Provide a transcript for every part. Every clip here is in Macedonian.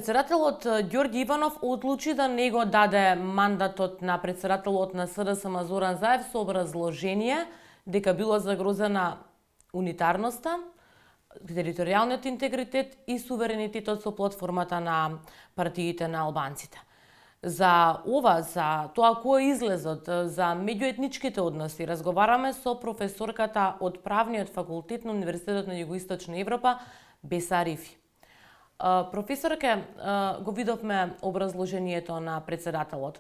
Председателот Ѓорѓи Иванов одлучи да не го даде мандатот на председателот на СДСМ Зоран Заев со образложение дека било загрозена унитарноста, територијалниот интегритет и суверенитетот со платформата на партиите на албанците. За тоа кој е излезот, за меѓуетничките односи, разговараме со професорката од Правниот факултет на Универзитетот на Југоисточна Европа, Беса Арифи. Професорке, го видовме образложението на председателот.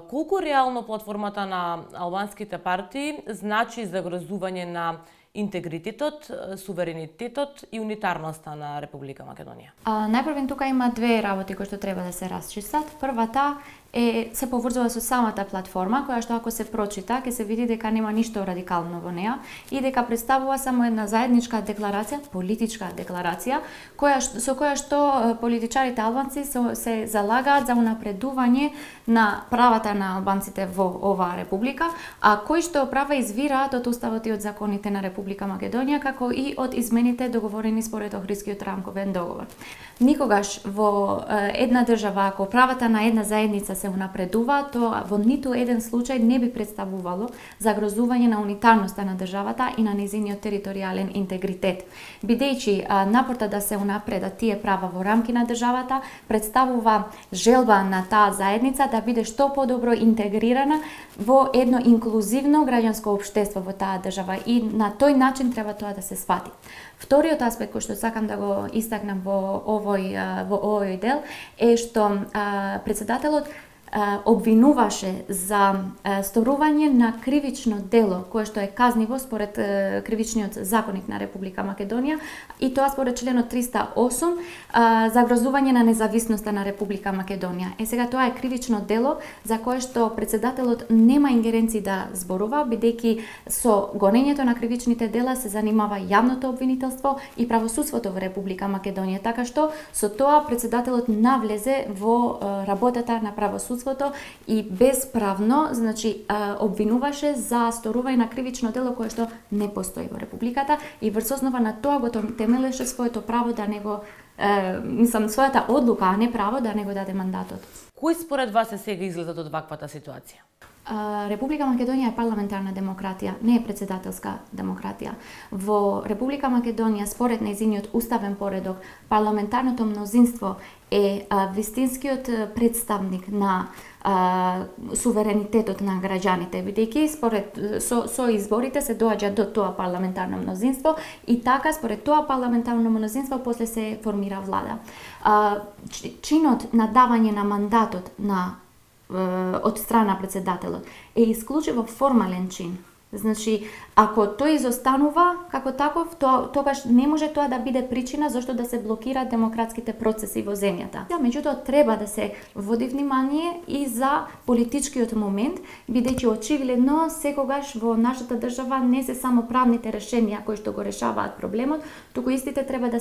Колку реално платформата на албанските партии значи загрозување на интегритетот, суверенитетот и унитарноста на Република Македонија? Најпрвен тука има две работи кои што треба да се расчистат. Првата се поврзува со самата платформа, која што ако се прочита, ќе се види дека нема ништо радикално во неа и дека представува само една заедничка декларација, политичка декларација, со која што политичарите албанци се залагаат за унапредување на правата на албанците во оваа република, а кои што права извираат од уставот и од законите на Република Македонија, како и од измените договорени според Охридскиот рамковен договор. Никогаш во една држава, ако правата на една заедница се унапредува, тоа во ниту еден случај не би представувало загрозување на унитарноста на државата и на нејзиниот територијален интегритет. Бидејќи напорта да се унапредат тие права во рамки на државата представува желба на таа заедница да биде што подобро интегрирана во едно инклузивно граѓанско општество во таа држава и на тој начин треба тоа да се свати. Вториот аспект кој што сакам да го истакнам во овој дел е што председателот обвинуваше за сторување на кривично дело кое што е казниво според кривичниот законник на Република Македонија и тоа според членот 308 загрозување на независноста на Република Македонија. Сега тоа е кривично дело за кое што председателот нема ингеренции да зборува, бидејќи со гонењето на кривичните дела се занимава јавното обвинителство и правосудството во Република Македонија, така што со тоа председателот навлезе во работата на правосудството и безправно, значи, обвинуваше за сторување на кривично дело кое што не постои во републиката и врз основа на тоа го темелеше своето право да не го својата одлука, а не право да не го даде мандатот. Кој според вас е сега излезот од ваквата ситуација? Република Македонија е парламентарна демократија, не е председателска демократија. Во Република Македонија, според нејзиниот уставен поредок, парламентарното мнозинство е вистинскиот представник на суверенитетот на граѓаните, бидејќи според со изборите се доаѓа до тоа парламентарно мнозинство и така според тоа парламентарно мнозинство после се формира влада. Чинот на давање на мандатот од страна председателот е исклучиво формален чин. Значи, ако тој изостанува како таков, тогаш не може тоа да биде причина зашто да се блокираат демократските процеси во земјата. Меѓутоа, треба да се води внимание и за политичкиот момент, бидејќи очигледно секогаш во нашата држава не се само правните решенија кои што го решаваат проблемот, туку истите треба да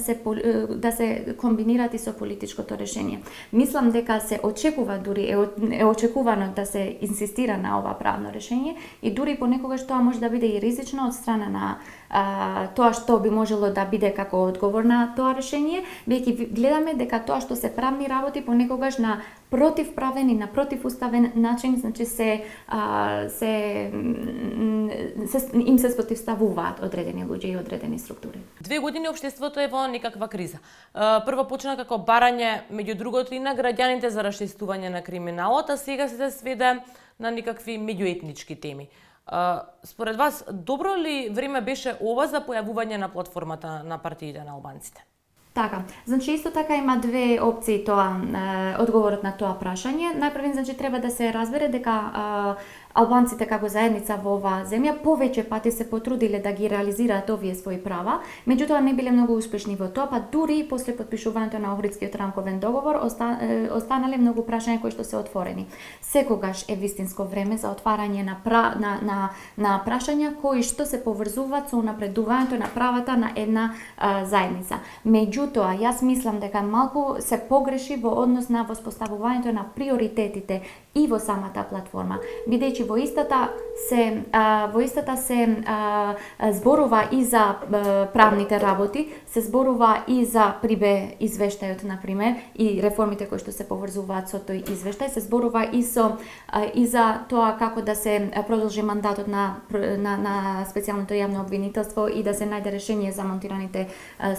се комбинираат и со политичкото решение. Мислам дека се очекува, дури е очекувано да се инсистира на ова правно решение и дури понекогаш тоа може да биде и ризично од страна на тоа што би можело да биде како одговор на тоа решение, бидејќи гледаме дека тоа што се правни работи понекогаш на противправен и на противуставен начин, значи им се спротивставуваат одредени луѓе и одредени структури. 2 години општеството е во некаква криза. Прво почна како барање меѓу другото и на граѓаните за расчистување на криминалот, а сега се сведе на некакви меѓуетнички теми. Според вас, добро ли време беше ова за појавување на платформата на партиите на албанците? Така, значи исто така има две опции одговорот на тоа прашање. Најпрвен, значи треба да се разбере дека албанците како заедница во оваа земја повеќе пати се потрудиле да ги реализираат овие своји права, меѓутоа не биле многу успешни во тоа, па дури и после потпишувањето на Охридскиот рамковен договор останале многу прашања кои што се отворени. Секогаш е вистинско време за отварање на прашања кои што се поврзуваат со унапредувањето на правата на една заедница. Меѓутоа, јас мислам дека малку се погреши во однос на воспоставувањето на приоритетите и во самата платформа, бидејќи во истата се зборува и за правните работи, се зборува и за прибе извештајот, например, и реформите кои што се поврзуваат со тој извештај, се зборува и за тоа како да се продолжи мандатот на специјалното јавно обвинителство и да се најде решение за монтираните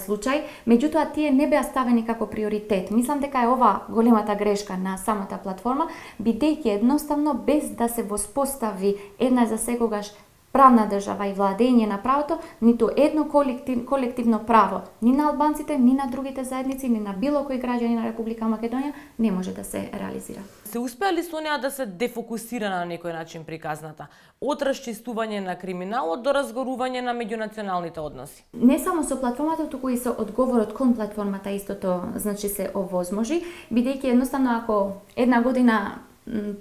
случаи. Меѓутоа, тие не беа ставени како приоритет. Мислам дека е ова големата грешка на самата платформа, бидејќи едноставно без да се воспостави една за секогаш правна држава и владење на правото, ниту едно колективно право, ни на албанците, ни на другите заедници, ни на било кој граѓани на Република Македонија не може да се реализира. Се успеа ли со неа да се дефокусира на некој начин приказната? Од расчистување на криминалот до разгорување на меѓунационалните односи? Не само со платформата, туку и со одговорот кон платформата истото, значи се овозможи, бидејќи едноставно ако една година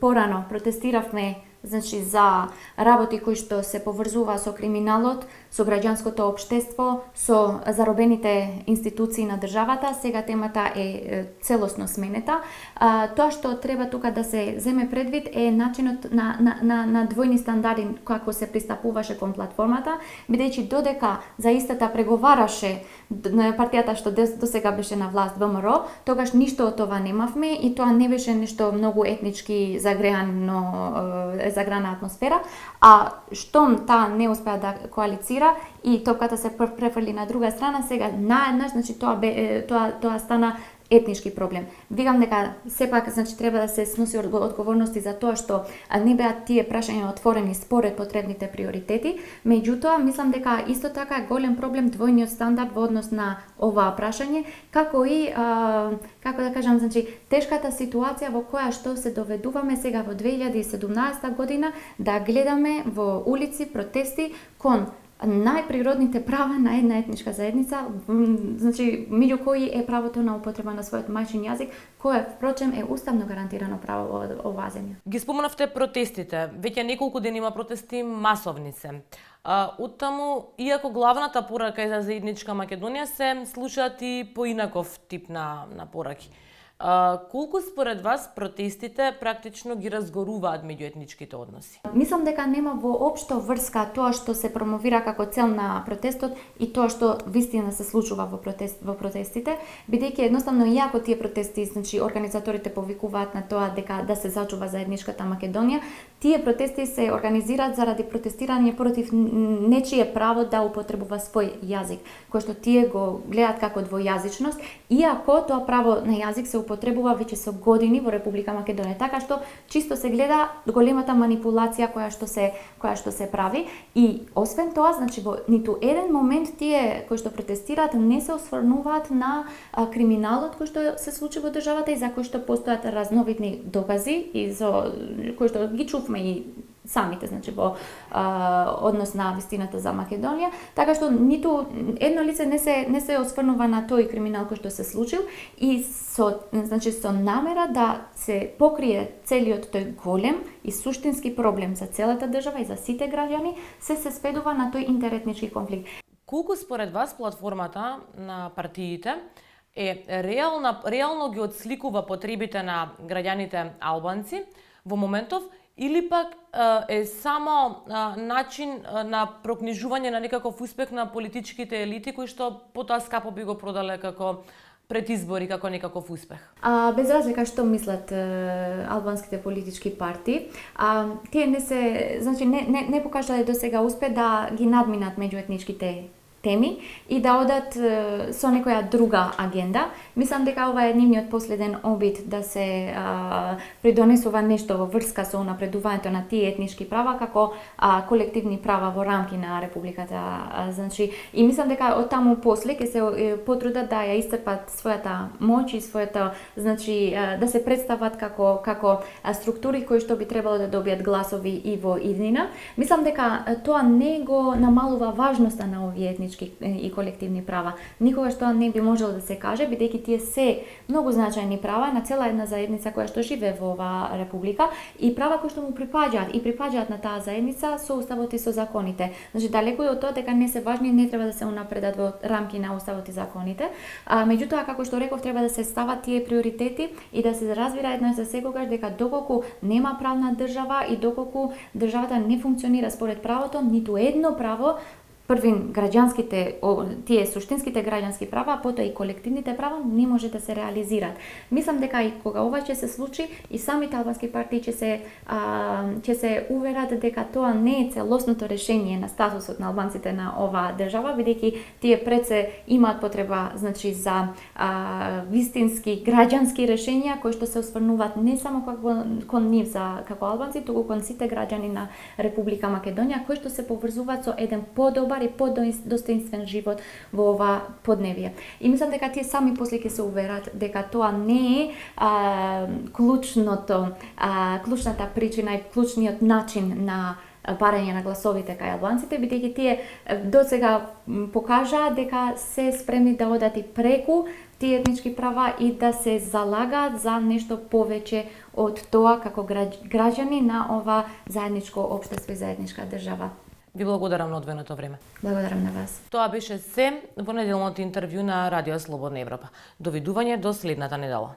порано протестиравме за работи кои што се поврзува со криминалот, со граѓанското општество, со заробените институции на државата, сега темата е целосно сменета. Тоа што треба тука да се земе предвид е начинот на двојни стандарди како се пристапуваше кон платформата, бидејќи додека за истата преговараше партијата што досега беше на власт ВМРО, тогаш ништо од това немавме и тоа не беше нешто многу етнички заграна атмосфера, а штом таа не успеа да коалицира и топката се префрли на друга страна, сега наеднаш, значи тоа стана етнички проблем. Викам дека сепак треба да се сноси одговорности за тоа што не беа тие прашања отворени според потребните приоритети, меѓутоа мислам дека исто така е голем проблем двојниот стандард во однос на оваа прашање, како и како да кажам, тешката ситуација во која што се доведуваме сега во 2017 година да гледаме во улици протести кон најприродните права на една етничка заедница, меѓу кои е правото на употреба на својот мајчин јазик, кое впрочем е уставно гарантирано право во оваа земја. Ги спомнавте протестите. Веќе неколку дена има протести масовни се. Оттаму, иако главната порака е за заедничка Македонија, се слушаат и поинаков тип на пораки. Колку според вас протестите практично ги разгоруваат меѓуетничките односи? Мислам дека нема воопшто врска тоа што се промовира како цел на протестот и тоа што вистина се случува во протестите, бидејќи едноставно иако тие протести, организаторите повикуваат на тоа дека да се зачува заедничката Македонија, тие протести се организираат заради протестирање против нечие право да употребува свој јазик, кој што тие го гледаат како двојазичност, иако тоа право на јазик се употребува веќе со години во Република Македонија, така што чисто се гледа големата манипулација која што се прави и освен тоа, во ниту еден момент тие кои што протестираат не се осврнуваат на криминалот кој што се случи во државата и за кој што постојат разновидни докази и за кои што ги чувме и самите, во однос на вистината за Македонија, така што ниту едно лице не се осврнува на тој криминал кој што се случил и со намера да се покрие целиот тој голем и суштински проблем за целата држава и за сите граѓани, се сведува на тој интеретнички конфликт. Колку според вас платформата на партиите е реално ги отсликува потребите на граѓаните албанци во моментов, или пак е само начин на прокнижување на некаков успех на политичките елити кои што потоа скапо би го продале како пред избори, како некаков успех? Без разлика што мислат албанските политички партии, тие не покажале до сега успех да ги надминат меѓуетничките теми и да одат со некоја друга агенда. Мислам дека ова е нивниот последен обид да се придонесува нешто во врска со напредувањето на тие етнички права како колективни права во рамки на Републиката. И мислам дека од таму после ќе се потрудат да ја исцрпат својата моќ и својата, да се представат како структури кои што би требало да добијат гласови и во иднина. Мислам дека тоа не го намалува важноста на овие етнички заеднички и колективни права. Никогаш тоа не би можело да се каже, бидејќи тие се многу значајни права на цела една заедница која што живее во оваа република и права кои што му припаѓаат на таа заедница со уставот и со законите. Значи далеку е од тоа дека не се важни, не треба да се унапредат во рамки на уставот и законите. Меѓутоа, како што реков, треба да се стават тие приоритети и да се разбира еднаш за секогаш дека доколку нема правна држава и доколку државата не функционира според правото, ниту едно право, првин граѓанските, тие суштинските граѓански права, а потоа и колективните права не може да се реализираат. Мислам дека и кога ова ќе се случи, и самите албански партии ќе се уверат дека тоа не е целосното решение на статусот на албанците на оваа држава, бидејќи тие пред се имаат потреба, значи, за вистински граѓански решенија кои што се осврнуваат не само кон нив како албанци, туку кон сите граѓани на Република Македонија, кои што се поврзуваат со еден подобар и подостоинствен живот во ова подневие. И мислам дека тие сами после ќе се уверат дека тоа не е клучната причина и клучниот начин на барање на гласовите кај албанците, бидејќи тие досега покажаа дека се спремни да одат и преку тие етнички права и да се залагаат за нешто повеќе од тоа како граѓани на ова заедничко општество и заедничка држава. Ви благодарам на одвоеното време. Благодарам на вас. Тоа беше се во неделното интервју на Радио Слободна Европа. Довидување до следната недела.